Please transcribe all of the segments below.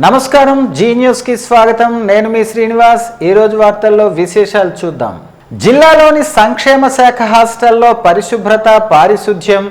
నమస్కారం G news కి స్వాగతం. నేను మీ శ్రీనివాస్. ఈ రోజు వార్తల్లో విశేషాలు చూద్దాం. జిల్లాలోని సంక్షేమ శాఖ హాస్టల్లో పరిశుభ్రత, పారిశుధ్యం,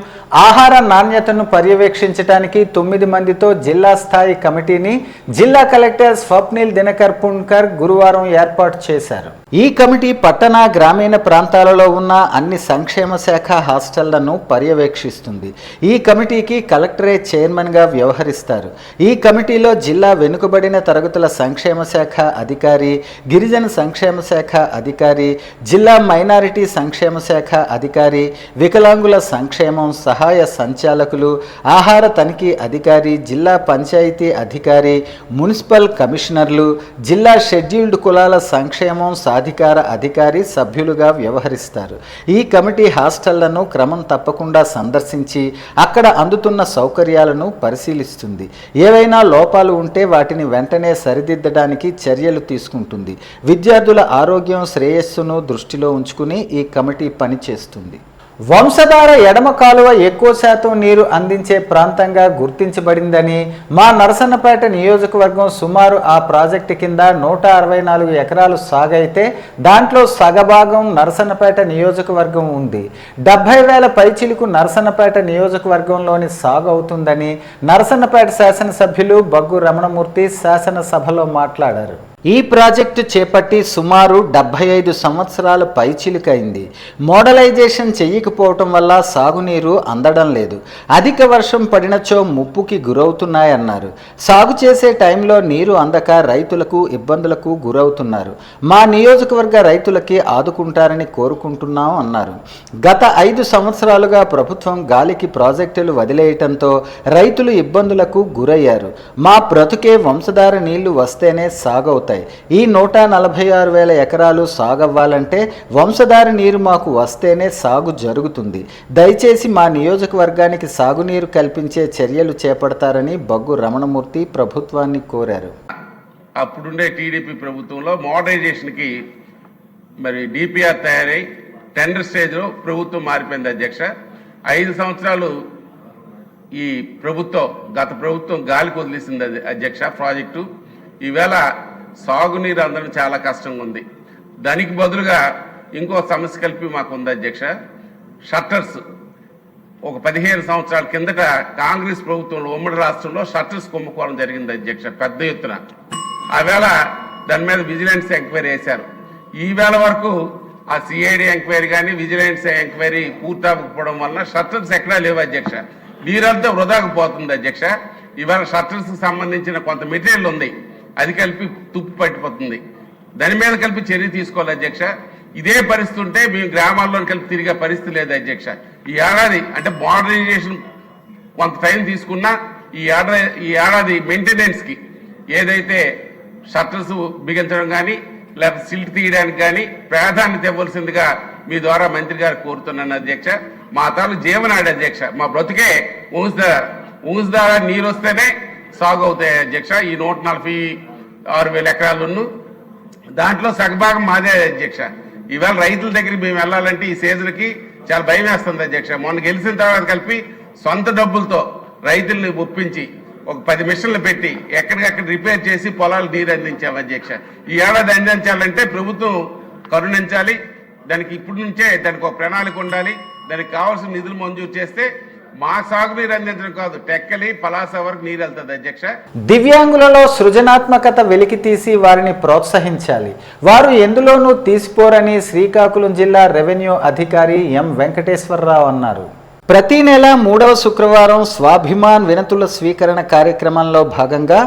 ఆహార నాణ్యతను పర్యవేక్షించడానికి 9 మందితో జిల్లా స్థాయి కమిటీని జిల్లా కలెక్టర్ స్వప్నిల్ దినకర్ పుణ్కర్ గురువారం ఏర్పాటు చేశారు. ఈ కమిటీ పట్టణ, గ్రామీణ ప్రాంతాలలో ఉన్న అన్ని సంక్షేమ శాఖ హాస్టళ్లను పర్యవేక్షిస్తుంది. ఈ కమిటీకి కలెక్టరే చైర్మన్గా వ్యవహరిస్తారు. ఈ కమిటీలో జిల్లా వెనుకబడిన తరగతుల సంక్షేమ శాఖ అధికారి, గిరిజన సంక్షేమ శాఖ అధికారి, జిల్లా మైనారిటీ సంక్షేమ శాఖ అధికారి, వికలాంగుల సంక్షేమం సహాయ సంచాలకులు, ఆహార తనిఖీ అధికారి, జిల్లా పంచాయతీ అధికారి, మున్సిపల్ కమిషనర్లు, జిల్లా షెడ్యూల్డ్ కులాల సంక్షేమం సాధికార అధికారి సభ్యులుగా వ్యవహరిస్తారు. ఈ కమిటీ హాస్టళ్లను క్రమం తప్పకుండా సందర్శించి అక్కడ అందుతున్న సౌకర్యాలను పరిశీలిస్తుంది. ఏవైనా లోపాలు ఉంటే వాటిని వెంటనే సరిదిద్దడానికి చర్యలు తీసుకుంటుంది. విద్యార్థుల ఆరోగ్యం, శ్రేయస్సును దృష్టిలో ఉంచుకుని ఈ కమిటీ పనిచేస్తుంది. వంశధార ఎడమ కాలువ ఎక్కువ శాతం నీరు అందించే ప్రాంతంగా గుర్తించబడిందని, మా నరసన్నపేట నియోజకవర్గం సుమారు ఆ ప్రాజెక్టు కింద 164 ఎకరాలు సాగైతే దాంట్లో సగభాగం నరసన్నపేట నియోజకవర్గం ఉంది. 70,000 పైచిలుకు నరసన్నపేట నియోజకవర్గంలోని సాగు అవుతుందని నరసన్నపేట శాసనసభ్యులు బగ్గు రమణమూర్తి శాసనసభలో మాట్లాడారు. ఈ ప్రాజెక్టు చేపట్టి సుమారు 75 సంవత్సరాల పైచిలుకైంది. మోడలైజేషన్ చెయ్యకపోవటం వల్ల సాగునీరు అందడం లేదు. అధిక వర్షం పడినచో ముప్పుకి గురవుతున్నాయన్నారు. సాగు చేసే టైంలో నీరు అందక రైతులకు ఇబ్బందులకు గురవుతున్నారు. మా నియోజకవర్గ రైతులకి ఆదుకుంటారని కోరుకుంటున్నాం అన్నారు. గత 5 సంవత్సరాలుగా ప్రభుత్వం గాలికి ప్రాజెక్టులు వదిలేయటంతో రైతులు ఇబ్బందులకు గురయ్యారు. మా బ్రతుకే వంశధార నీళ్లు వస్తేనే సాగవుతాయి. ఈ 146,000 ఎకరాలు సాగవ్వాలంటే వంశధార నీరు మాకు వస్తేనే సాగు జరుగుతుంది. దయచేసి మా నియోజకవర్గానికి సాగునీరు కల్పించే చర్యలు చేపడతారని బగ్గు రమణమూర్తి ప్రభుత్వాన్ని కోరారు. అప్పుడుండే టీడీపీ ప్రభుత్వంలో మోడరైజేషన్కి మరి డిపిఆర్ తయారై టెండర్ స్టేజ్లో ప్రభుత్వం మారిపోయింది అధ్యక్ష. 5 సంవత్సరాలు ఈ ప్రభుత్వం, గత ప్రభుత్వం గాలికి వదిలేసింది అధ్యక్ష ప్రాజెక్టు. ఈవేళ సాగునీరు అందడం చాలా కష్టంగా ఉంది. దానికి బదులుగా ఇంకో సమస్య కలిపి మాకు ఉంది అధ్యక్ష. షట్టర్స్ ఒక 15 సంవత్సరాల కిందట కాంగ్రెస్ ప్రభుత్వంలో ఉమ్మడి రాష్ట్రంలో షట్టర్స్ కుంభకోణం జరిగింది అధ్యక్ష, పెద్ద ఎత్తున. ఆవేళ దాని మీద విజిలెన్స్ ఎంక్వైరీ వేశారు. ఈవేళ వరకు ఆ సిఐడి ఎంక్వైరీ కానీ విజిలెన్స్ ఎంక్వైరీ పూర్తవకపోవడం వలన షట్టర్స్ ఎక్కడా లేవు అధ్యక్ష. నీరంతా వృధాకు పోతుంది అధ్యక్ష. ఇవాళ షట్టర్స్కి సంబంధించిన కొంత మెటీరియల్ ఉంది, అది కలిపి తుప్పు పట్టిపోతుంది. దాని మీద కలిపి చర్య తీసుకోవాలి అధ్యక్ష. ఇదే పరిస్థితి ఉంటే మేము గ్రామాల్లో కలిపి తిరిగే పరిస్థితి లేదు అధ్యక్ష. ఈ ఏడాది అంటే మోడర్నైజేషన్ కొంత టైం తీసుకున్నా ఈ ఏడాది మెయింటెనెన్స్కి ఏదైతే షట్టర్స్ బిగించడం కానీ లేకపోతే సిల్ట్ తీయడానికి కానీ ప్రాధాన్యత ఇవ్వాల్సిందిగా మీ ద్వారా మంత్రి గారు కోరుతున్నాను అధ్యక్ష. మా తాను జీవనాడి అధ్యక్ష. మా బ్రతుకే ఊంచుదార నీరు వస్తేనే సాగు అవుతాయి అధ్యక్ష. ఈ 146,000 ఎకరాలను దాంట్లో సగభాగం మాదే అధ్యక్ష. ఈవేళ రైతుల దగ్గరికి మేము వెళ్ళాలంటే ఈ సీజన్కి చాలా భయం వేస్తుంది అధ్యక్ష. మొన్న గెలిచిన తర్వాత కలిపి సొంత డబ్బులతో రైతుల్ని ఒప్పించి ఒక 10 మిషన్లు పెట్టి ఎక్కడికక్కడ రిపేర్ చేసి పొలాలు నీరు అందించాము అధ్యక్ష. ఈ ఏడాది అందించాలంటే ప్రభుత్వం కరుణించాలి. దానికి ఇప్పటి నుంచే దానికి ఒక ప్రణాళిక ఉండాలి. దానికి కావాల్సిన నిధులు మంజూరు చేస్తే మా సాగునీరు అందించడం కాదు, టెక్కలి పలాస వరకు నీరు వెళ్తుంది అధ్యక్ష. దివ్యాంగులలో సృజనాత్మకత వెలికి తీసి వారిని ప్రోత్సహించాలి. వారు ఎందులోనూ తీసిపోరని శ్రీకాకుళం జిల్లా రెవెన్యూ అధికారి ఎం వెంకటేశ్వరరావు అన్నారు. ప్రతి నెల 3వ శుక్రవారం స్వాభిమాన్ వినతుల స్వీకరణ కార్యక్రమంలో భాగంగా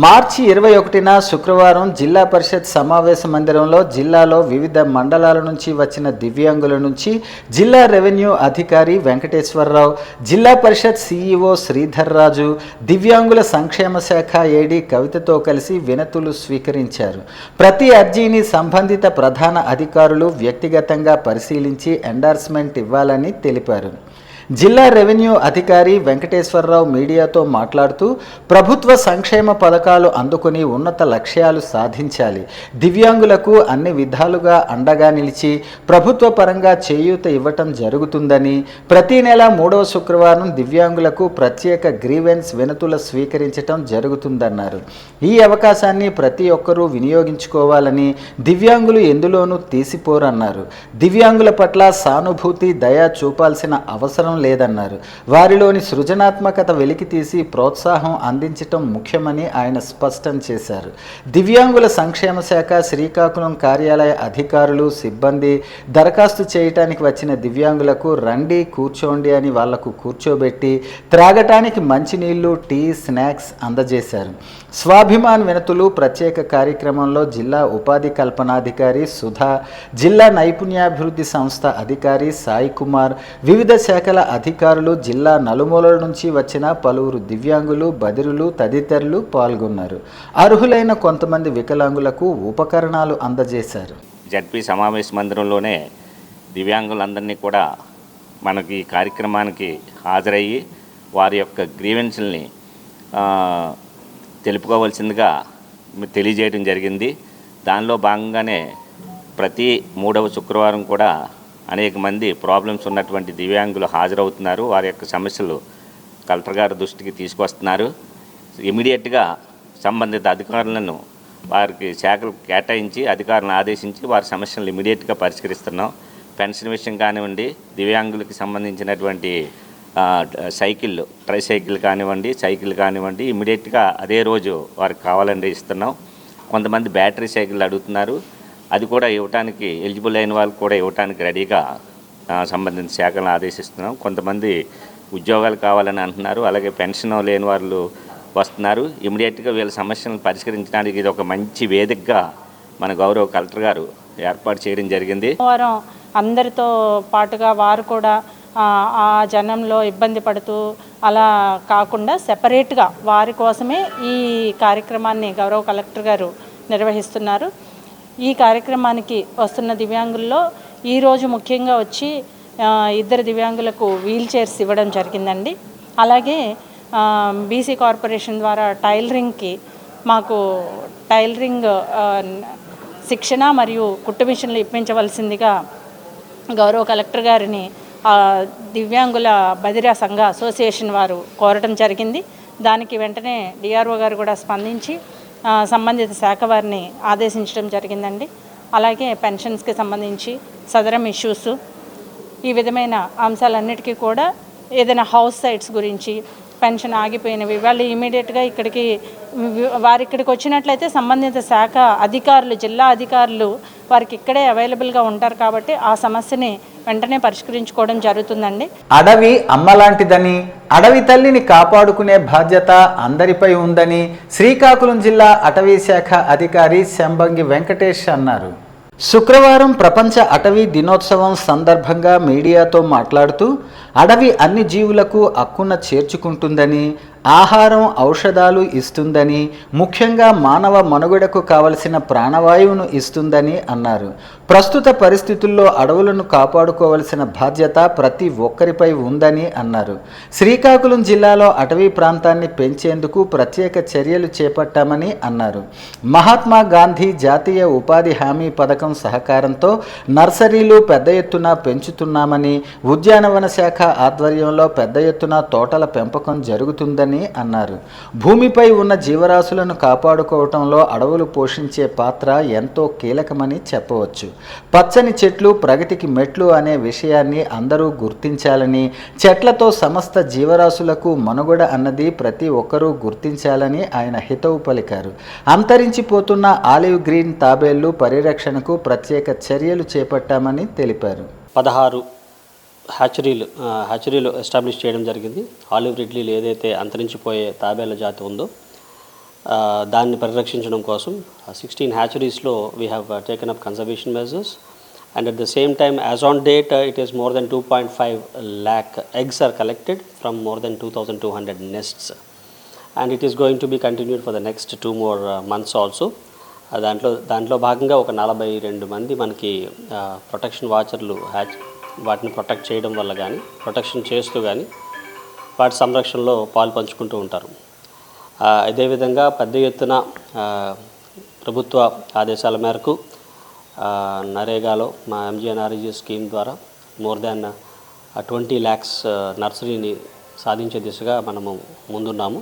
మార్చి 21న శుక్రవారం జిల్లా పరిషత్ సమావేశ మందిరంలో జిల్లాలో వివిధ మండలాల నుంచి వచ్చిన దివ్యాంగుల నుంచి జిల్లా రెవెన్యూ అధికారి వెంకటేశ్వరరావు, జిల్లా పరిషత్ సిఇఓ శ్రీధర్ రాజు, దివ్యాంగుల సంక్షేమ శాఖ ఏడీ కవితతో కలిసి వినతులు స్వీకరించారు. ప్రతి అర్జీని సంబంధిత ప్రధాన అధికారులు వ్యక్తిగతంగా పరిశీలించి ఎండార్స్మెంట్ ఇవ్వాలని తెలిపారు. జిల్లా రెవెన్యూ అధికారి వెంకటేశ్వరరావు మీడియాతో మాట్లాడుతూ ప్రభుత్వ సంక్షేమ పథకాలు అందుకుని ఉన్నత లక్ష్యాలు సాధించాలి, దివ్యాంగులకు అన్ని విధాలుగా అండగా నిలిచి ప్రభుత్వ పరంగా చేయూత ఇవ్వటం జరుగుతుందని, ప్రతి నెల 3వ శుక్రవారం దివ్యాంగులకు ప్రత్యేక గ్రీవెన్స్ వినతుల స్వీకరించటం జరుగుతుందన్నారు. ఈ అవకాశాన్ని ప్రతి ఒక్కరూ వినియోగించుకోవాలని, దివ్యాంగులు ఎందులోనూ తీసిపోరన్నారు. దివ్యాంగుల పట్ల సానుభూతి, దయ చూపాల్సిన అవసరం లేదన్నారు. వారిలోని సృజనాత్మకత వెలికితీసి ప్రోత్సాహం అందించటం ముఖ్యమని ఆయన స్పష్టం చేశారు. దివ్యాంగుల సంక్షేమ శాఖ శ్రీకాకుళం కార్యాలయ అధికారులు, సిబ్బంది దరఖాస్తు చేయటానికి వచ్చిన దివ్యాంగులకు రండి కూర్చోండి అని వాళ్లకు కూర్చోబెట్టి త్రాగటానికి మంచినీళ్లు, టీ, స్నాక్స్ అందజేశారు. స్వాభిమాన్ వినతులు ప్రత్యేక కార్యక్రమంలో జిల్లా ఉపాధి కల్పనాధికారి సుధా, జిల్లా నైపుణ్యాభివృద్ధి సంస్థ అధికారి సాయి కుమార్, వివిధ శాఖల అధికారులు, జిల్లా నలుమూలల నుంచి వచ్చిన పలువురు దివ్యాంగులు, బదిరులు తదితరులు పాల్గొన్నారు. అర్హులైన కొంతమంది వికలాంగులకు ఉపకరణాలు అందజేశారు. జడ్పీ సమావేశ మందిరంలోనే దివ్యాంగులందరినీ కూడా మనకి ఈ కార్యక్రమానికి హాజరయ్యి వారి యొక్క గ్రీవెన్స్ని తెలుపుకోవాల్సిందిగా తెలియజేయడం జరిగింది. దానిలో భాగంగానే ప్రతి 3వ శుక్రవారం కూడా అనేక మంది ప్రాబ్లమ్స్ ఉన్నటువంటి దివ్యాంగులు హాజరవుతున్నారు. వారి యొక్క సమస్యలు కలెక్టర్ గారి దృష్టికి తీసుకొస్తున్నారు. ఇమీడియట్గా సంబంధిత అధికారులను వారికి శాఖలు కేటాయించి అధికారులను ఆదేశించి వారి సమస్యలను ఇమీడియట్గా పరిష్కరిస్తున్నాం. పెన్షన్ విషయం కానివ్వండి, దివ్యాంగులకి సంబంధించినటువంటి సైకిళ్ళు, ట్రైసైకిల్ కానివ్వండి, సైకిల్ కానివ్వండి, ఇమీడియట్గా అదే రోజు వారికి కావాలంటే ఇస్తున్నాం. కొంతమంది బ్యాటరీ సైకిల్ అడుగుతున్నారు, అది కూడా ఇవ్వటానికి ఎలిజిబుల్ అయిన వాళ్ళకి కూడా ఇవ్వటానికి రెడీగా సంబంధిత శాఖలను ఆదేశిస్తున్నాం. కొంతమంది ఉద్యోగాలు కావాలని అంటున్నారు, అలాగే పెన్షన్ లేని వాళ్ళు వస్తున్నారు. ఇమీడియట్గా వీళ్ళ సమస్యలను పరిష్కరించడానికి ఇది ఒక మంచి వేదికగా మన గౌరవ కలెక్టర్ గారు ఏర్పాటు చేయడం జరిగింది. వారం అందరితో పాటుగా వారు కూడా ఆ జనంలో ఇబ్బంది పడుతూ అలా కాకుండా సెపరేట్గా వారి కోసమే ఈ కార్యక్రమాన్ని గౌరవ కలెక్టర్ గారు నిర్వహిస్తున్నారు. ఈ కార్యక్రమానికి వస్తున్న దివ్యాంగుల్లో ఈరోజు ముఖ్యంగా వచ్చి 2 దివ్యాంగులకు వీల్ చైర్స్ ఇవ్వడం జరిగిందండి. అలాగే బీసీ కార్పొరేషన్ ద్వారా టైలరింగ్కి మాకు టైలరింగ్ శిక్షణ మరియు కుట్టు మిషన్లు ఇప్పించవలసిందిగా గౌరవ కలెక్టర్ గారిని దివ్యాంగుల బదిరా సంఘ అసోసియేషన్ వారు కోరడం జరిగింది. దానికి వెంటనే డిఆర్ఓ గారు కూడా స్పందించి సంబంధిత శాఖ వారిని ఆదేశించడం జరిగిందండి. అలాగే పెన్షన్స్కి సంబంధించి సదరం ఇష్యూస్, ఈ విధమైన అంశాలన్నిటికీ కూడా ఏదైనా హౌస్ సైట్స్ గురించి, పెన్షన్ ఆగిపోయినవి వాళ్ళు ఇమీడియట్గా వారి ఇక్కడికి వచ్చినట్లయితే సంబంధిత శాఖ అధికారులు, జిల్లా అధికారులు వారికి ఇక్కడే అవైలబుల్గా ఉంటారు కాబట్టి ఆ సమస్యని వెంటనే పరిష్కరించుకోవడం జరుగుతుందండి. అడవి అమ్మలాంటిదని, అడవి తల్లిని కాపాడుకునే బాధ్యత అందరిపై ఉందని శ్రీకాకుళం జిల్లా అటవీ శాఖ అధికారి శంబంగి వెంకటేష్ అన్నారు. శుక్రవారం ప్రపంచ అటవీ దినోత్సవం సందర్భంగా మీడియాతో మాట్లాడుతూ అడవి అన్ని జీవులకు హక్కున చేర్చుకుంటుందని, ఆహారం, ఔషధాలు ఇస్తుందని, ముఖ్యంగా మానవ మనుగడకు కావలసిన ప్రాణవాయువును ఇస్తుందని అన్నారు. ప్రస్తుత పరిస్థితుల్లో అడవులను కాపాడుకోవలసిన బాధ్యత ప్రతి ఒక్కరిపై ఉందని అన్నారు. శ్రీకాకుళం జిల్లాలో అటవీ ప్రాంతాన్ని పెంచేందుకు ప్రత్యేక చర్యలు చేపట్టామని అన్నారు. మహాత్మా గాంధీ జాతీయ ఉపాధి హామీ పథకం సహకారంతో నర్సరీలు పెద్ద ఎత్తున పెంచుతున్నామని, ఉద్యానవన శాఖ ఆధ్వర్యంలో పెద్ద ఎత్తున తోటల పెంపకం జరుగుతుందని అన్నారు. భూమిపై ఉన్న జీవరాశులను కాపాడుకోవటంలో అడవులు పోషించే పాత్ర ఎంతో కీలకమని చెప్పవచ్చు. పచ్చని చెట్లు ప్రగతికి మెట్లు అనే విషయాన్ని అందరూ గుర్తించాలని, చెట్లతో సమస్త జీవరాశులకు మనుగడ అన్నది ప్రతి ఒక్కరూ గుర్తించాలని ఆయన హితవు పలికారు. అంతరించిపోతున్న ఆలివ్ గ్రీన్ తాబేళ్లు పరిరక్షణకు ప్రత్యేక చర్యలు చేపట్టామని తెలిపారు. 16 హ్యాచరీలు ఎస్టాబ్లిష్ చేయడం జరిగింది. ఆలివ్ రిడ్లీలు ఏదైతే అంతరించిపోయే తాబేళ్ల జాతి ఉందో దాన్ని పరిరక్షించడం కోసం 16 హ్యాచరీస్లో we have taken up conservation measures and at the same time as on date it is more than 2.5 lakh eggs are collected from more than 2,200 nests and it is going to be continued for the next 2 more months also. దాంట్లో భాగంగా ఒక 42 మంది మనకి protection వాచర్లు వాటిని protect చేయడం వల్ల కానీ, protection చేస్తూ కానీ వాటి సంరక్షణలో పాలు పంచుకుంటూ ఉంటారు. అదేవిధంగా పెద్ద ఎత్తున ప్రభుత్వ ఆదేశాల మేరకు నరేగాలో మా ఎంజీఎన్ఆర్ఈజీ స్కీమ్ ద్వారా మోర్ దాన్ 20 lakhs నర్సరీని సాధించే దిశగా మనము ముందున్నాము.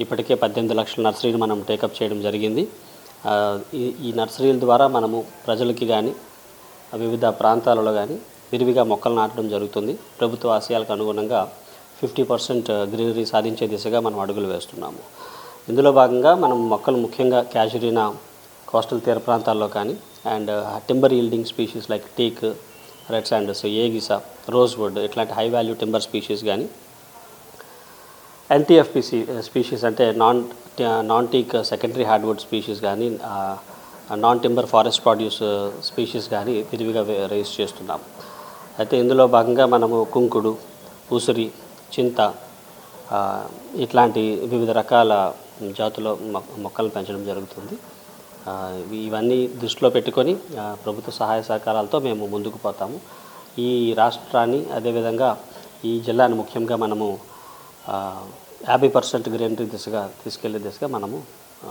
ఇప్పటికే 18 లక్షల నర్సరీని మనం టేకప్ చేయడం జరిగింది. ఈ నర్సరీల ద్వారా మనము ప్రజలకి కానీ వివిధ ప్రాంతాలలో కానీ విరివిగా మొక్కలు నాటడం జరుగుతుంది. ప్రభుత్వ ఆశయాలకు అనుగుణంగా 50% గ్రీనరీ సాధించే దిశగా మనం అడుగులు వేస్తున్నాము. ఇందులో భాగంగా మనం మొక్కలు ముఖ్యంగా క్యాజురీనా కోస్టల్ తీర ప్రాంతాల్లో కానీ and timber yielding species like teak, red sandals, ఏగిసా, రోజ్వుడ్ ఇట్లాంటి హై వాల్యూ టింబర్ స్పీషీస్ కానీ, ఎన్టీఎఫ్పిసి స్పీషీస్ అంటే non teak secondary hardwood species కానీ, non timber forest produce species కానీ విరివిగా రైజ్ చేస్తున్నాము. అయితే ఇందులో భాగంగా మనము కుంకుడు, ఉసిరి, చింత ఇట్లాంటి వివిధ రకాల జాతుల మొక్కలు పెంచడం జరుగుతుంది. ఇవన్నీ దృష్టిలో పెట్టుకొని ప్రభుత్వ సహాయ సహకారాలతో మేము ముందుకు పోతాము. ఈ రాష్ట్రాన్ని అదేవిధంగా ఈ జిల్లాను ముఖ్యంగా మనము 50% గ్రీనరీ దిశగా తీసుకెళ్లే దిశగా మనము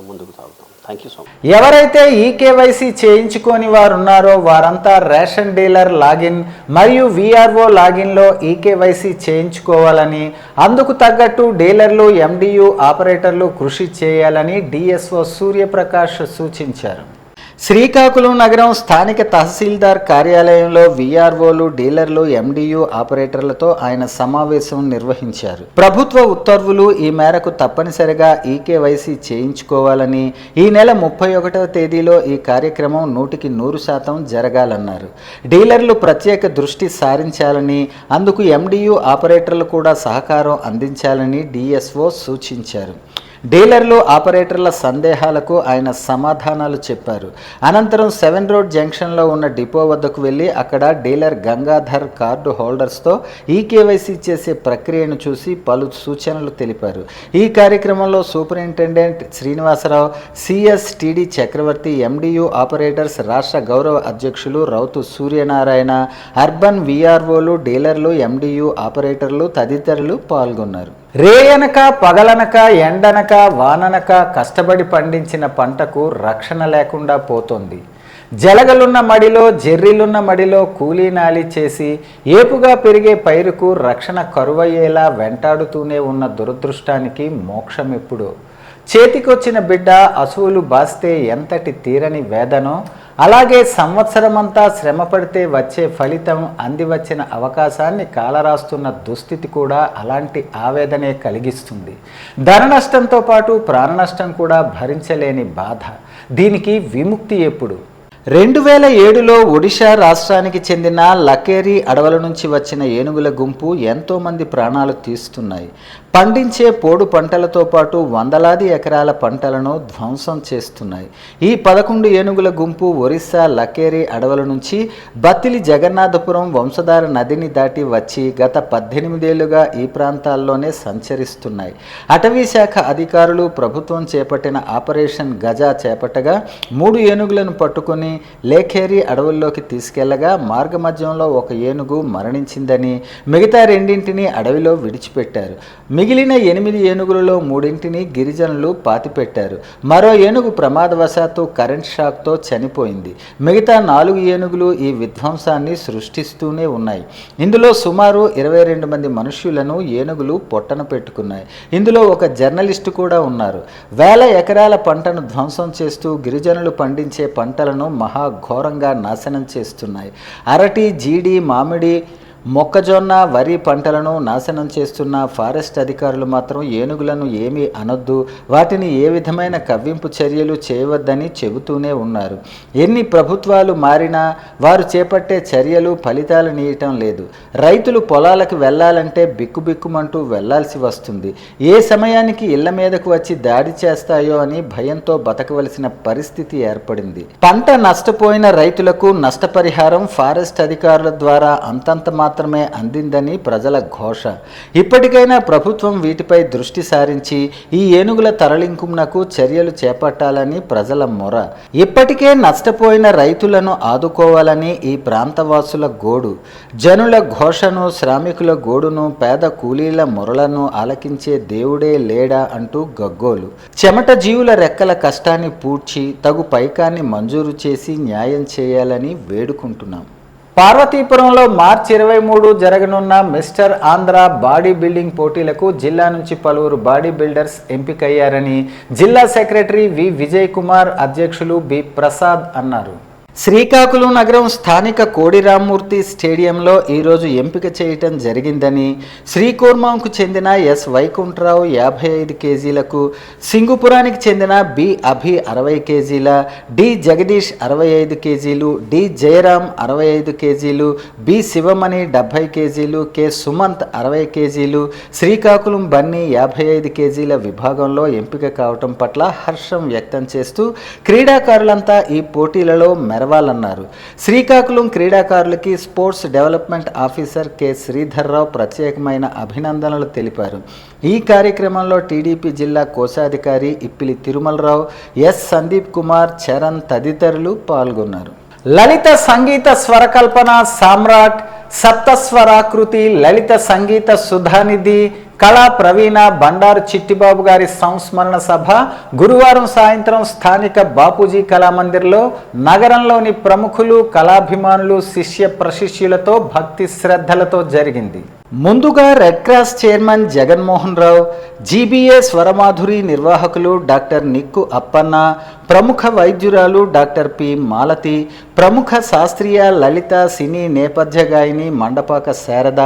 ముందుకు సాగుతాం. Thank you so much. ఎవరైతే ఈకేవైసీ చేయించుకొని వారు ఉన్నారో వారంతా రేషన్ డీలర్ లాగిన్ మరియు విఆర్ఓ లాగిన్లో ఈకేవైసీ చేయించుకోవాలని, అందుకు తగ్గట్టు డీలర్లు, ఎండియు ఆపరేటర్లు కృషి చేయాలని డిఎస్ఓ సూర్యప్రకాష్ సూచించారు. శ్రీకాకుళం నగరం స్థానిక తహసీల్దార్ కార్యాలయంలో విఆర్ఓలు, డీలర్లు, ఎండియు ఆపరేటర్లతో ఆయన సమావేశం నిర్వహించారు. ప్రభుత్వ ఉత్తర్వులు ఈ మేరకు తప్పనిసరిగా ఈకేవైసీ చేయించుకోవాలని, ఈ నెల 31వ తేదీలో ఈ కార్యక్రమం 100% జరగాలన్నారు. డీలర్లు ప్రత్యేక దృష్టి సారించాలని, అందుకు ఎండియు ఆపరేటర్లు కూడా సహకారం అందించాలని డిఎస్ఓ సూచించారు. డీలర్లు, ఆపరేటర్ల సందేహాలకు ఆయన సమాధానాలు చెప్పారు. అనంతరం 7 రోడ్ జంక్షన్లో ఉన్న డిపో వద్దకు వెళ్ళి అక్కడ డీలర్ గంగాధర్ కార్డు హోల్డర్స్తో ఈకేవైసీ చేసే ప్రక్రియను చూసి పలు సూచనలు తెలిపారు. ఈ కార్యక్రమంలో సూపరింటెండెంట్ శ్రీనివాసరావు, సిఎస్ టిడి చక్రవర్తి, ఎండియు ఆపరేటర్స్ రాష్ట్ర గౌరవ అధ్యక్షులు రౌతు సూర్యనారాయణ, అర్బన్ విఆర్ఓలు, డీలర్లు, ఎండియు ఆపరేటర్లు తదితరులు పాల్గొన్నారు. రేయనక పగలనక ఎండనక వాననక కష్టపడి పండించిన పంటకు రక్షణ లేకుండా పోతోంది. జలగలున్న మడిలో, జెర్రీలున్న మడిలో కూలీనాలి చేసి ఏపుగా పెరిగే పైరుకు రక్షణ కరువయ్యేలా వెంటాడుతూనే ఉన్న దురదృష్టానికి మోక్షం ఎప్పుడో. చేతికొచ్చిన బిడ్డ అసువులు బాస్తే ఎంతటి తీరని వేదనో, అలాగే సంవత్సరమంతా శ్రమపడితే వచ్చే ఫలితం, అందివచ్చిన అవకాశాన్ని కాలరాస్తున్న దుస్థితి కూడా అలాంటి ఆవేదనే కలిగిస్తుంది. ధన నష్టంతో పాటు ప్రాణ నష్టం కూడా భరించలేని బాధ. దీనికి విముక్తి ఎప్పుడు? 2007లో ఒడిషా రాష్ట్రానికి చెందిన లకేరీ అడవుల నుంచి వచ్చిన ఏనుగుల గుంపు ఎంతోమంది ప్రాణాలు తీస్తున్నాయి. పండించే పోడు పంటలతో పాటు వందలాది ఎకరాల పంటలను ధ్వంసం చేస్తున్నాయి. ఈ 11 ఏనుగుల గుంపు ఒరిస్సా లకేరీ అడవుల నుంచి బత్తిలి జగన్నాథపురం వంశధార నదిని దాటి వచ్చి గత 18 ఏళ్లుగా ఈ ప్రాంతాల్లోనే సంచరిస్తున్నాయి. అటవీ శాఖ అధికారులు ప్రభుత్వం చేపట్టిన ఆపరేషన్ గజా చేపట్టగా 3 ఏనుగులను పట్టుకొని లేఖేరీ అడవుల్లోకి తీసుకెళ్లగా మార్గమధ్యంలో ఒక ఏనుగు మరణించిందని, మిగతా 2ంటిని అడవిలో విడిచిపెట్టారు. మిగిలిన 8 ఏనుగులలో 3ంటిని గిరిజనులు పాతిపెట్టారు. మరో ఏనుగు ప్రమాదవశాత్తు కరెంట్ షాక్తో చనిపోయింది. మిగతా 4 ఏనుగులు ఈ విధ్వంసాన్ని సృష్టిస్తూనే ఉన్నాయి. ఇందులో సుమారు 22 మంది మనుష్యులను ఏనుగులు పొట్టన పెట్టుకున్నాయి. ఇందులో ఒక జర్నలిస్టు కూడా ఉన్నారు. వేల ఎకరాల పంటను ధ్వంసం చేస్తూ గిరిజనులు పండించే పంటలను మహాఘోరంగా నాశనం చేస్తున్నాయి. అరటి, జీడి, మామిడి, మొక్కజొన్న, వరి పంటలను నాశనం చేస్తున్న ఫారెస్ట్ అధికారులు మాత్రం ఏనుగులను ఏమీ అనొద్దు, వాటిని ఏ విధమైన కవ్వింపు చర్యలు చేయవద్దని చెబుతూనే ఉన్నారు. ఎన్ని ప్రభుత్వాలు మారినా వారు చేపట్టే చర్యలు ఫలితాలు నీయటం లేదు. రైతులు పొలాలకు వెళ్లాలంటే బిక్కుబిక్కుమంటూ వెళ్లాల్సి వస్తుంది. ఏ సమయానికి ఇళ్ల మీదకు వచ్చి దాడి చేస్తాయో అని భయంతో బతకవలసిన పరిస్థితి ఏర్పడింది. పంట నష్టపోయిన రైతులకు నష్టపరిహారం ఫారెస్ట్ అధికారుల ద్వారా అంతంత మాత్రమే అందిందని ప్రజల ఘోష. ఇప్పటికైనా ప్రభుత్వం వీటిపై దృష్టి సారించి ఈ ఏనుగుల తరలింపునకు చర్యలు చేపట్టాలని ప్రజల మొర. ఇప్పటికే నష్టపోయిన రైతులను ఆదుకోవాలని ఈ ప్రాంతవాసుల గోడు. జనుల ఘోషను, శ్రామికుల గోడును, పేద కూలీల మొరలను ఆలకించే దేవుడే లేడా అంటూ గగ్గోలు. చెమట జీవుల రెక్కల కష్టాన్ని పూడ్చి తగు పైకాన్ని మంజూరు చేసి న్యాయం చేయాలని వేడుకుంటున్నాం. పార్వతీపురంలో మార్చి 23 జరగనున్న మిస్టర్ ఆంధ్ర బాడీ బిల్డింగ్ పోటీలకు జిల్లా నుంచి పలువురు బాడీ బిల్డర్స్ ఎంపికయ్యారని జిల్లా సెక్రటరీ వి విజయ్ కుమార్, అధ్యక్షులు బి ప్రసాద్ అన్నారు. శ్రీకాకుళం నగరం స్థానిక కోడిరామ్మూర్తి స్టేడియంలో ఈరోజు ఎంపిక చేయటం జరిగిందని, శ్రీకూర్మంకు చెందిన ఎస్ వైకుంఠరావు 55 కేజీలకు, సింగుపురానికి చెందిన బి అభి 60 కేజీల, డి జగదీష్ 65 కేజీలు, డి జయరాం 65 కేజీలు, బి శివమణి 70 కేజీలు, కె సుమంత్ 60 కేజీలు, శ్రీకాకుళం బన్నీ 55 కేజీల విభాగంలో ఎంపిక కావటం పట్ల హర్షం వ్యక్తం చేస్తూ క్రీడాకారులంతా ఈ పోటీలలో మెరవాలన్నారు. శ్రీకాకుళం క్రీడాకారులకి sports development officer K Sridhar Rao ప్రత్యేకమైన అభినందనలు తెలిపారు. ఈ కార్యక్రమంలో టీడీపీ జిల్లా కోశాధికారి ఇప్పిలి తిరుమలరావు, ఎస్ సందీప్ కుమార్, చరణ్ తదితరులు పాల్గొన్నారు. లలిత సంగీత స్వరకల్పన సామ్రాట్, సప్తస్వరాకృతి లలిత సంగీత సుధానిధి కళా ప్రవీణ బండారు చిట్టిబాబు గారి సంస్మరణ సభ గురువారం సాయంత్రం స్థానిక బాపూజీ కళామందిర్లో నగరంలోని ప్రముఖులు, కళాభిమానులు, శిష్య ప్రశిష్యులతో భక్తి శ్రద్ధలతో జరిగింది. ముందుగా red cross chairman Jaganmohan Rao, GBA Swaramadhuri నిర్వాహకులు డాక్టర్ నిక్కు అప్పన్న, ప్రముఖ వైద్యురాలు డాక్టర్ పి మాలతి, ప్రముఖ శాస్త్రీయ లలిత సినీ నేపథ్య గాయని మండపాక శారద,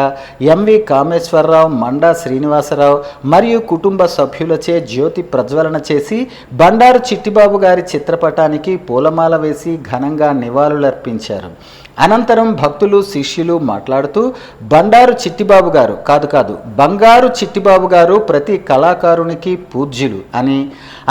ఎంవి కామేశ్వరరావు, మండా శ్రీనివాసరావు మరియు కుటుంబ సభ్యులచే జ్యోతి ప్రజ్వలన చేసి బండారు చిట్టిబాబు గారి చిత్రపటానికి పూలమాల వేసి ఘనంగా నివాళులర్పించారు. అనంతరం భక్తులు, శిష్యులు మాట్లాడుతూ బండారు చిట్టిబాబు గారు బంగారు చిట్టిబాబు గారు ప్రతి కళాకారునికి పూజ్యులు అని,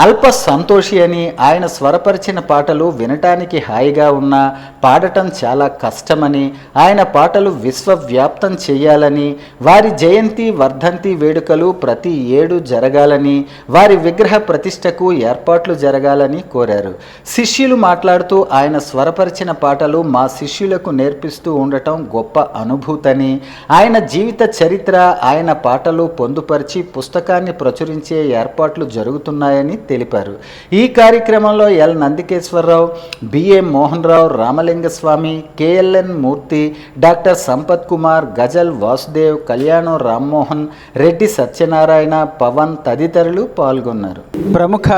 అల్ప సంతోషి అని, ఆయన స్వరపరిచిన పాటలు వినటానికి హాయిగా ఉన్నా పాడటం చాలా కష్టమని, ఆయన పాటలు విశ్వవ్యాప్తం చేయాలని, వారి జయంతి వర్ధంతి వేడుకలు ప్రతి ఏడు జరగాలని, వారి విగ్రహ ప్రతిష్టకు ఏర్పాట్లు జరగాలని కోరారు. శిష్యులు మాట్లాడుతూ ఆయన స్వరపరిచిన పాటలు మా శిష్యులకు నేర్పిస్తూ ఉండటం గొప్ప అనుభూతని, ఆయన జీవిత చరిత్ర, ఆయన పాటలు పొందుపరిచి పుస్తకాన్ని ప్రచురించే ఏర్పాట్లు జరుగుతున్నాయని తెలిపారు. ఈ కార్యక్రమంలో L నందికేశ్వరరావు, BA Mohan Rao, Ramalingaswamy, KLN మూర్తి, డాక్టర్ సంపత్ కుమార్, గజల్ వాసుదేవ్, కళ్యాణం రామ్మోహన్, రెడ్డి సత్యనారాయణ, పవన్ తదితరులు పాల్గొన్నారు. ప్రముఖ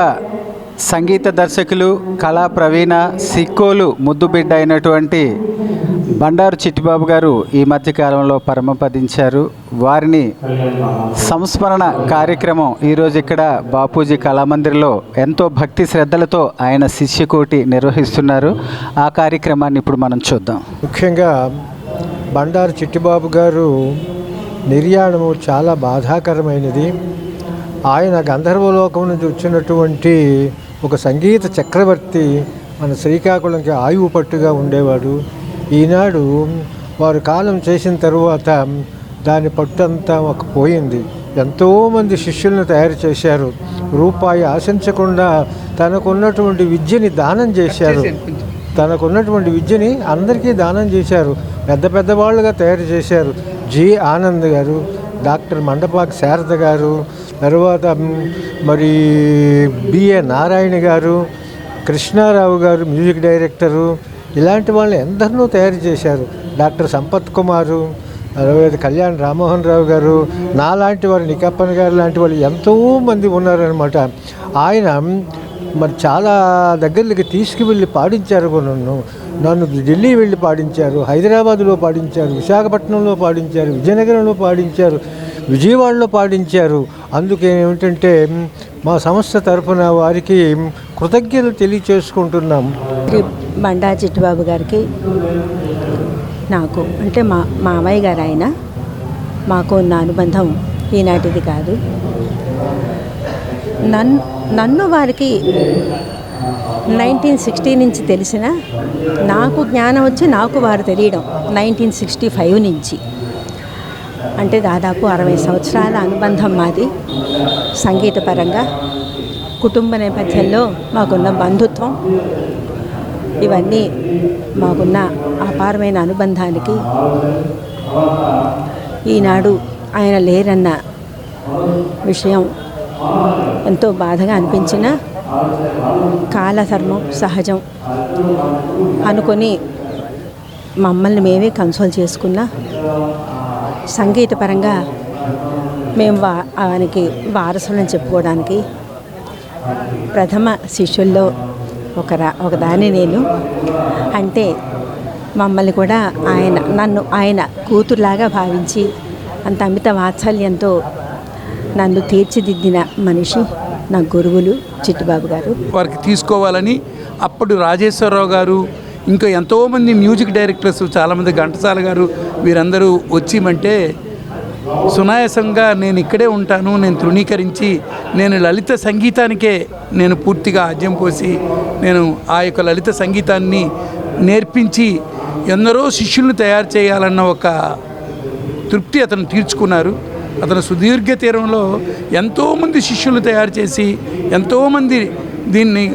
సంగీత దర్శకులు, కళా ప్రవీణ, సిక్కోలు ముద్దుబిడ్డ అయినటువంటి బండారు చిట్టిబాబు గారు ఈ మధ్యకాలంలో పరమపదించారు. వారిని సంస్మరణ కార్యక్రమం ఈరోజు ఇక్కడ బాపూజీ కళామందిర్లో ఎంతో భక్తి శ్రద్ధలతో ఆయన శిష్యకోటి నిర్వహిస్తున్నారు. ఆ కార్యక్రమాన్ని ఇప్పుడు మనం చూద్దాం. ముఖ్యంగా బండారు చిట్టిబాబు గారు నిర్యాణము చాలా బాధాకరమైనది. ఆయన గంధర్వలోకం నుంచి వచ్చినటువంటి ఒక సంగీత చక్రవర్తి, మన శ్రీకాకుళంకి ఆయువు పట్టుగా ఉండేవాడు. ఈనాడు వారు కాలం చేసిన తరువాత దాని పట్టంతా ఒక పోయింది. ఎంతోమంది శిష్యులను తయారు చేశారు. రూపాయి ఆశించకుండా తనకున్నటువంటి విద్యని దానం చేశారు. తనకున్నటువంటి విద్యని అందరికీ దానం చేశారు. పెద్ద పెద్దవాళ్ళుగా తయారు చేశారు. జి ఆనంద్ గారు, డాక్టర్ మండపాక శారద గారు, తర్వాత మరి బిఏ నారాయణ గారు, కృష్ణారావు గారు మ్యూజిక్ డైరెక్టరు, ఇలాంటి వాళ్ళని ఎందరినో తయారు చేశారు. డాక్టర్ సంపత్ కుమారు, తర్వాత కళ్యాణ్ రామ్మోహన్ రావు గారు, నాలాంటి వారు, నికప్పన్ గారు లాంటి వాళ్ళు ఎంతోమంది ఉన్నారనమాట. ఆయన మరి చాలా దగ్గరికి తీసుకువెళ్ళి పాడించారు. నన్ను ఢిల్లీ వెళ్ళి పాడించారు, హైదరాబాదులో పాడించారు, విశాఖపట్నంలో పాడించారు, విజయనగరంలో పాడించారు, విజయవాడలో పాడించారు. అందుకే ఏమిటంటే మా సంస్థ తరఫున వారికి కృతజ్ఞతలు తెలియచేసుకుంటున్నాం. బండారు చిట్టిబాబు గారికి నాకు అంటే మా మామయ్య గారు ఆయన, మాకు ఉన్న అనుబంధం ఈనాటిది కాదు. నన్ను వారికి 1960 నుంచి తెలిసిన, నాకు జ్ఞానం వచ్చి నాకు వారు తెలియడం 1965 నుంచి. అంటే దాదాపు 60 సంవత్సరాల అనుబంధం మాది. సంగీతపరంగా కుటుంబ నేపథ్యంలో మాకున్న బంధుత్వం, ఇవన్నీ మాకున్న అపారమైన అనుబంధానికి ఈనాడు ఆయన లేరన్న విషయం ఎంతో బాధగా అనిపించిన, కాలధర్మం సహజం అనుకొని మమ్మల్ని మేమే కన్సోల్ చేసుకున్నా, సంగీతపరంగా మేము ఆయనకి వారసులని చెప్పుకోవడానికి ప్రథమ శిష్యుల్లో ఒకదాన్ని నేను. అంటే మమ్మల్ని కూడా నన్ను ఆయన కూతురులాగా భావించి అంత అమిత వాత్సల్యంతో నన్ను తీర్చిదిద్దిన మనిషి నా గురువులు చిట్టిబాబు గారు. వారికి తీసుకోవాలని అప్పుడు రాజేశ్వరరావు గారు, ఇంకా ఎంతోమంది మ్యూజిక్ డైరెక్టర్స్, చాలామంది ఘంటసాల గారు, వీరందరూ వచ్చిమంటే సునాయాసంగా నేను ఇక్కడే ఉంటాను, నేను తృణీకరించి నేను లలిత సంగీతానికే నేను పూర్తిగా ఆద్యం పోసి నేను ఆ యొక్క లలిత సంగీతాన్ని నేర్పించి ఎందరో శిష్యులను తయారు చేయాలన్న ఒక తృప్తి అతను తీర్చుకున్నారు. అతను సుదీర్ఘ తీరంలో ఎంతోమంది శిష్యులు తయారు చేసి ఎంతోమంది దీన్ని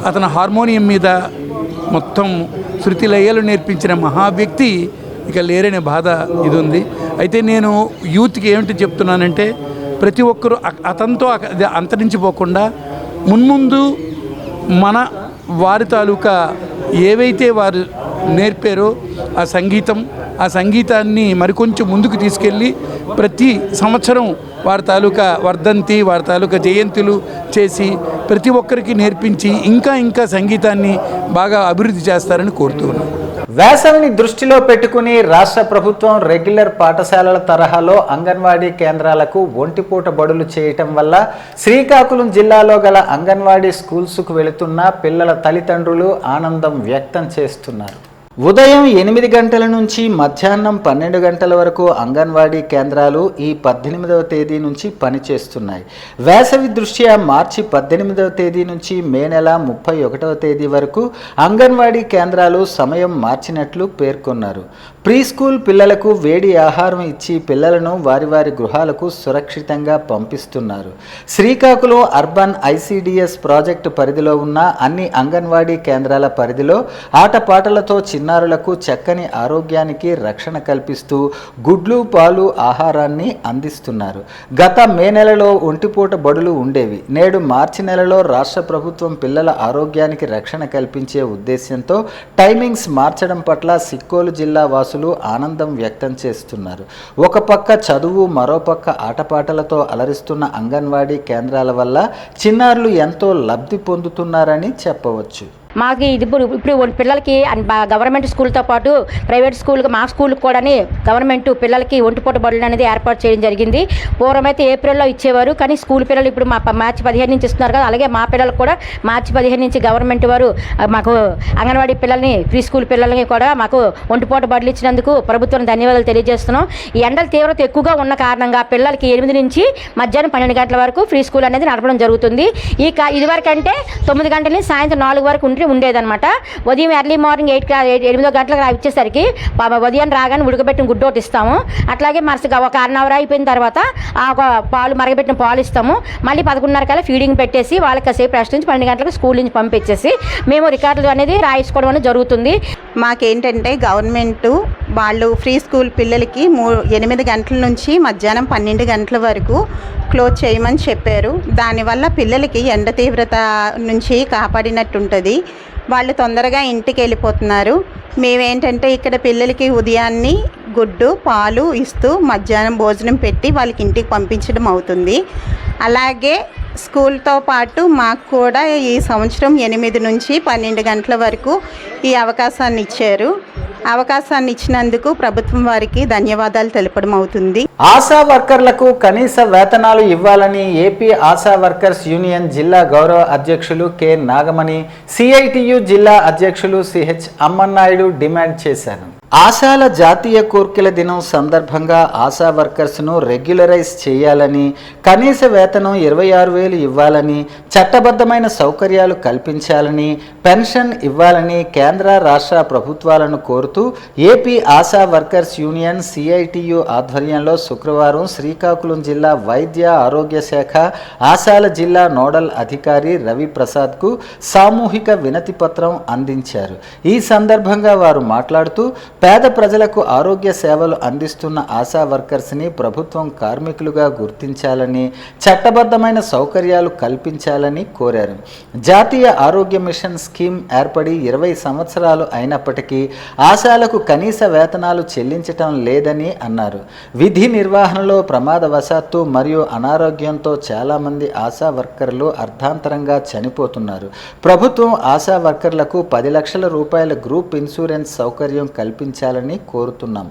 అతను హార్మోనియం మీద మొత్తం శృతి లయలు నేర్పించిన మహావ్యక్తి ఇక లేరనే బాధ ఇది ఉంది. అయితే నేను యూత్కి ఏమిటి చెప్తున్నానంటే, ప్రతి ఒక్కరూ అతనితో అంతరించిపోకుండా మున్ముందు మన వారి తాలూకా ఏవైతే వారు నేర్పారో ఆ సంగీతాన్ని మరికొంచెం ముందుకు తీసుకెళ్ళి ప్రతి సంవత్సరం వారి తాలూకా వర్ధంతి, వారి తాలూకా జయంతులు చేసి ప్రతి ఒక్కరికి నేర్పించి ఇంకా సంగీతాన్ని బాగా అభివృద్ధి చేస్తారని కోరుతున్నాను. వేసవిని దృష్టిలో పెట్టుకుని రాష్ట్ర ప్రభుత్వం రెగ్యులర్ పాఠశాలల తరహాలో అంగన్వాడీ కేంద్రాలకు ఒంటిపూట బడులు చేయటం వల్ల శ్రీకాకుళం జిల్లాలో గల అంగన్వాడీ స్కూల్స్కు వెళుతున్న పిల్లల తల్లిదండ్రులు ఆనందం వ్యక్తం చేస్తున్నారు. ఉదయం 8 గంటల నుంచి మధ్యాహ్నం 12 గంటల వరకు అంగన్వాడీ కేంద్రాలు ఈ 18వ తేదీ నుంచి పనిచేస్తున్నాయి. వేసవి దృష్ట్యా మార్చి 18వ తేదీ నుంచి మే నెల 31వ తేదీ వరకు అంగన్వాడీ కేంద్రాలు సమయం మార్చినట్లు పేర్కొన్నారు. ప్రీ స్కూల్ పిల్లలకు వేడి ఆహారం ఇచ్చి పిల్లలను వారి గృహాలకు సురక్షితంగా పంపిస్తున్నారు. శ్రీకాకుళం అర్బన్ ఐసిడిఎస్ ప్రాజెక్టు పరిధిలో ఉన్న అన్ని అంగన్వాడీ కేంద్రాల పరిధిలో ఆటపాటలతో చిన్నారులకు చక్కని ఆరోగ్యానికి రక్షణ కల్పిస్తూ గుడ్లు, పాలు, ఆహారాన్ని అందిస్తున్నారు. గత మే నెలలో ఒంటిపూట బడులు ఉండేవి. నేడు మార్చి నెలలో రాష్ట్ర ప్రభుత్వం పిల్లల ఆరోగ్యానికి రక్షణ కల్పించే ఉద్దేశంతో టైమింగ్స్ మార్చడం పట్ల సిక్కోలు జిల్లా వాసులు ఆనందం వ్యక్తం చేస్తున్నారు. ఒక పక్క చదువు, మరోపక్క ఆటపాటలతో అలరిస్తున్న అంగన్వాడీ కేంద్రాల వల్ల చిన్నారులు ఎంతో లబ్ధి పొందుతున్నారని చెప్పవచ్చు. మాకు ఇది ఇప్పుడు పిల్లలకి గవర్నమెంట్ స్కూల్తో పాటు ప్రైవేట్ స్కూల్, మా స్కూల్కి కూడా గవర్నమెంట్ పిల్లలకి ఒంటిపూట బడులు అనేది ఏర్పాటు చేయడం జరిగింది. పూర్వమైతే ఏప్రిల్లో ఇచ్చేవారు, కానీ స్కూల్ పిల్లలు ఇప్పుడు మార్చి 15 నుంచి ఇస్తున్నారు కదా, అలాగే మా పిల్లలకు కూడా మార్చి 15 నుంచి గవర్నమెంట్ వారు మాకు అంగన్వాడీ పిల్లల్ని, ప్రీ స్కూల్ పిల్లల్ని కూడా మాకు ఒంటిపూట బడులు ఇచ్చినందుకు ప్రభుత్వం ధన్యవాదాలు తెలియజేస్తున్నాం. ఈ ఎండల తీవ్రత ఎక్కువగా ఉన్న కారణంగా పిల్లలకి 8 నుంచి మధ్యాహ్నం 12 గంటల వరకు ఫ్రీ స్కూల్ అనేది నడపడం జరుగుతుంది. ఇదివరకంటే 9 గంటల నుంచి సాయంత్రం 4 వరకు ఉండేదన్నమాట. ఉదయం ఎర్లీ మార్నింగ్ 8 గంటలకు వచ్చేసరికి ఉదయం రాగానే ఉడకబెట్టిన గుడ్డు ఒకటి ఇస్తాము. అట్లాగే మరుసగా ఒక 1 అవర్ అయిపోయిన తర్వాత పాలు మరగబెట్టిన పాలు ఇస్తాము. మళ్ళీ 11:30 కల్లా ఫీడింగ్ పెట్టేసి వాళ్ళకి కాసేపు రెస్ట్ నుంచి 12 గంటలకు స్కూల్ నుంచి పంపించేసి మేము రికార్డులు అనేది రాయించుకోవడం అనేది జరుగుతుంది. మాకేంటంటే గవర్నమెంట్ వాళ్ళు ఫ్రీ స్కూల్ పిల్లలకి 8 గంటల నుంచి మధ్యాహ్నం 12 గంటల వరకు క్లోజ్ చేయమని చెప్పారు. దానివల్ల పిల్లలకి ఎండ తీవ్రత నుంచి కాపాడినట్టు ఉంటుంది. వాళ్ళు తొందరగా ఇంటికి వెళ్ళిపోతున్నారు. మేమేంటంటే ఇక్కడ పిల్లలకి ఉదయాన్నే గుడ్డు, పాలు ఇస్తూ మధ్యాహ్నం భోజనం పెట్టి వాళ్ళకి ఇంటికి పంపించడం అవుతుంది. అలాగే స్కూల్తో పాటు మాకు కూడా ఈ సంవత్సరం 8 నుంచి 12 గంటల వరకు ఈ అవకాశాన్ని ఇచ్చారు. అవకాశాన్ని ఇచ్చినందుకు ప్రభుత్వం వారికి ధన్యవాదాలు తెలపడం అవుతుంది. ఆశా వర్కర్లకు కనీస వేతనాలు ఇవ్వాలని ఏపీ ఆశా వర్కర్స్ యూనియన్ జిల్లా గౌరవ అధ్యక్షులు కె నాగమణి, సిఐటియు జిల్లా అధ్యక్షులు సిహెచ్ అమ్మన్నాయుడు డిమాండ్ చేశారు. ఆశాల జాతీయ కోర్కెల దినం సందర్భంగా ఆశా వర్కర్స్ను రెగ్యులరైజ్ చేయాలని, కనీస వేతనం 26,000 ఇవ్వాలని, చట్టబద్ధమైన సౌకర్యాలు కల్పించాలని, పెన్షన్ ఇవ్వాలని కేంద్ర రాష్ట్ర ప్రభుత్వాలను కోరుతూ AP ASHA workers union CITU ఆధ్వర్యంలో శుక్రవారం శ్రీకాకుళం జిల్లా వైద్య ఆరోగ్య శాఖ ఆశాల జిల్లా నోడల్ అధికారి రవి ప్రసాద్కు సామూహిక వినతి పత్రం అందించారు. ఈ సందర్భంగా వారు మాట్లాడుతూ పేద ప్రజలకు ఆరోగ్య సేవలు అందిస్తున్న ఆశా వర్కర్స్ని ప్రభుత్వం కార్మికులుగా గుర్తించాలని, చట్టబద్ధమైన సౌకర్యాలు కల్పించాలని కోరారు. జాతీయ ఆరోగ్య మిషన్ స్కీమ్ ఏర్పడి 20 సంవత్సరాలు అయినప్పటికీ ఆశాలకు కనీస వేతనాలు చెల్లించటం లేదని అన్నారు. విధి నిర్వహణలో ప్రమాదవశాత్తు మరియు అనారోగ్యంతో చాలామంది ఆశా వర్కర్లు అర్ధాంతరంగా చనిపోతున్నారు. ప్రభుత్వం ఆశా వర్కర్లకు 10 లక్షల రూపాయల గ్రూప్ ఇన్సూరెన్స్ సౌకర్యం కల్పించాలని కోరుతున్నాం.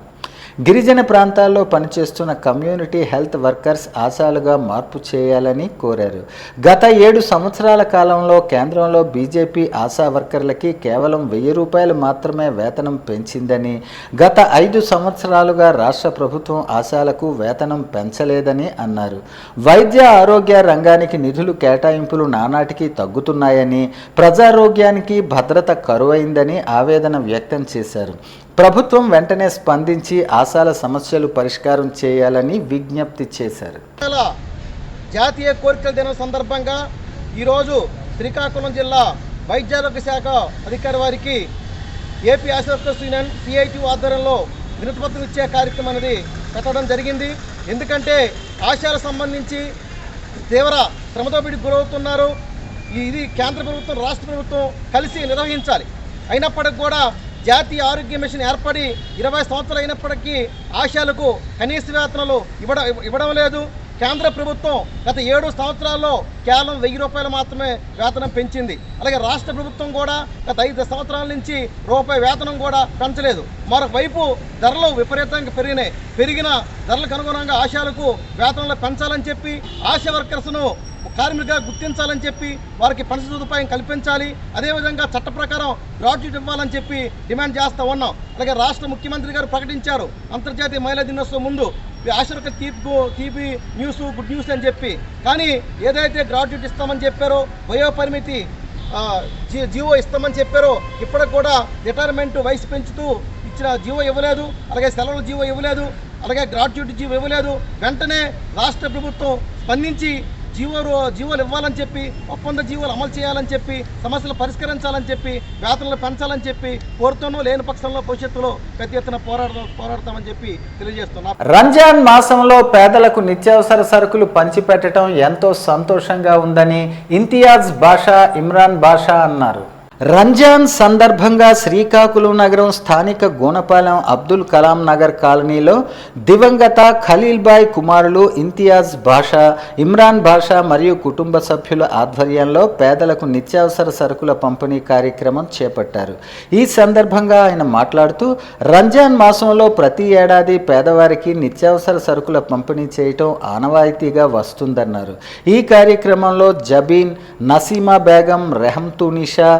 గిరిజన ప్రాంతాల్లో పనిచేస్తున్న కమ్యూనిటీ హెల్త్ వర్కర్స్ ఆశాలుగా మార్పు చేయాలని కోరారు. గత 7 సంవత్సరాల కాలంలో కేంద్రంలో బీజేపీ ఆశా వర్కర్లకి కేవలం 1000 రూపాయలు మాత్రమే వేతనం పెంచిందని, గత 5 సంవత్సరాలుగా రాష్ట్ర ప్రభుత్వం ఆశాలకు వేతనం పెంచలేదని అన్నారు. వైద్య ఆరోగ్య రంగానికి నిధులు కేటాయింపులు నానాటికి తగ్గుతున్నాయని, ప్రజారోగ్యానికి భద్రత కరువైందని ఆవేదన వ్యక్తం చేశారు. ప్రభుత్వం వెంటనే స్పందించి ఆశాల సమస్యలు పరిష్కారం చేయాలని విజ్ఞప్తి చేశారు. జాతీయ కోరికల దినం సందర్భంగా ఈరోజు శ్రీకాకుళం జిల్లా వైద్యారోగ్య శాఖ అధికారి వారికి AP ASHA workers union CIT ఆధ్వర్యంలో వినతిపత్రం ఇచ్చే కార్యక్రమం అనేది పెట్టడం జరిగింది. ఎందుకంటే ఆశాలకు సంబంధించి తీవ్ర శ్రమదోపిడికి గురవుతున్నారు. ఇది కేంద్ర ప్రభుత్వం, రాష్ట్ర ప్రభుత్వం కలిసి నిర్వహించాలి. అయినప్పటికీ కూడా జాతీయ ఆరోగ్య మిషన్ ఏర్పడి 20 సంవత్సరాలు అయినప్పటికీ ఆశాలకు కనీస వేతనాలు ఇవ్వడం లేదు. కేంద్ర ప్రభుత్వం గత 7 సంవత్సరాల్లో కేవలం 1000 రూపాయలు మాత్రమే వేతనం పెంచింది. అలాగే రాష్ట్ర ప్రభుత్వం కూడా గత 5 సంవత్సరాల నుంచి రూపాయి వేతనం కూడా పెంచలేదు. మరోవైపు ధరలు విపరీతంగా పెరిగిన ధరలకు అనుగుణంగా ఆశాలకు వేతనాలు పెంచాలని చెప్పి, ఆశా వర్కర్స్ను కార్మికులుగా గుర్తించాలని చెప్పి వారికి పెన్షన్ సదుపాయం కల్పించాలి. అదేవిధంగా చట్ట ప్రకారం గ్రాట్యుటీ ఇవ్వాలని చెప్పి డిమాండ్ చేస్తూ ఉన్నాం. అలాగే రాష్ట్ర ముఖ్యమంత్రి గారు ప్రకటించారు అంతర్జాతీయ మహిళా దినోత్సవం ముందు ఆశలకు తీపి న్యూస్, గుడ్ న్యూస్ అని చెప్పి. కానీ ఏదైతే గ్రాట్యుటీ ఇస్తామని చెప్పారో, వయోపరిమితి జీవో ఇస్తామని చెప్పారో, ఇప్పటికి కూడా రిటైర్మెంట్ వయసు పెంచుతూ ఇచ్చిన జీవో ఇవ్వలేదు. అలాగే సెలవుల జీవో ఇవ్వలేదు. అలాగే గ్రాట్యుటీ జీవో ఇవ్వలేదు. వెంటనే రాష్ట్ర ప్రభుత్వం స్పందించి జీవోలు ఇవ్వాలని చెప్పి, ఒప్పంద జీవోలు అమలు చేయాలని చెప్పి, సమస్యలు పరిష్కరించాలని చెప్పి, వేతనాలు పెంచాలని చెప్పి కోరుతూనూ, లేని పక్షంలో భవిష్యత్తులో పెద్ద ఎత్తున పోరాడతామని చెప్పి తెలియజేస్తున్నాం. రంజాన్ మాసంలో పేదలకు నిత్యావసర సరుకులు పంచిపెట్టడం ఎంతో సంతోషంగా ఉందని ఇంతియాజ్ బాషా, ఇమ్రాన్ బాషా అన్నారు. రంజాన్ సందర్భంగా శ్రీకాకుళం నగరం స్థానిక గోనపాలెం అబ్దుల్ కలాం నగర్ కాలనీలో దివంగత ఖలీల్ బాయ్ కుమారులు ఇంతియాజ్ బాషా, ఇమ్రాన్ బాషా మరియు కుటుంబ సభ్యుల ఆధ్వర్యంలో పేదలకు నిత్యావసర సరుకుల పంపిణీ కార్యక్రమం చేపట్టారు. ఈ సందర్భంగా ఆయన మాట్లాడుతూ రంజాన్ మాసంలో ప్రతి ఏడాది పేదవారికి నిత్యావసర సరుకుల పంపిణీ చేయటం ఆనవాయితీగా వస్తుందన్నారు. ఈ కార్యక్రమంలో జబీన్, నసీమా బేగం, రెహంతునిషా,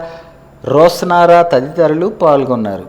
రోస్నారా తదితరులు పాల్గొన్నారు.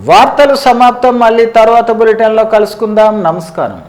వార్తలు సమాప్తం. మళ్ళీ తర్వాత బులెటిన్లో కలుసుకుందాం. నమస్కారం.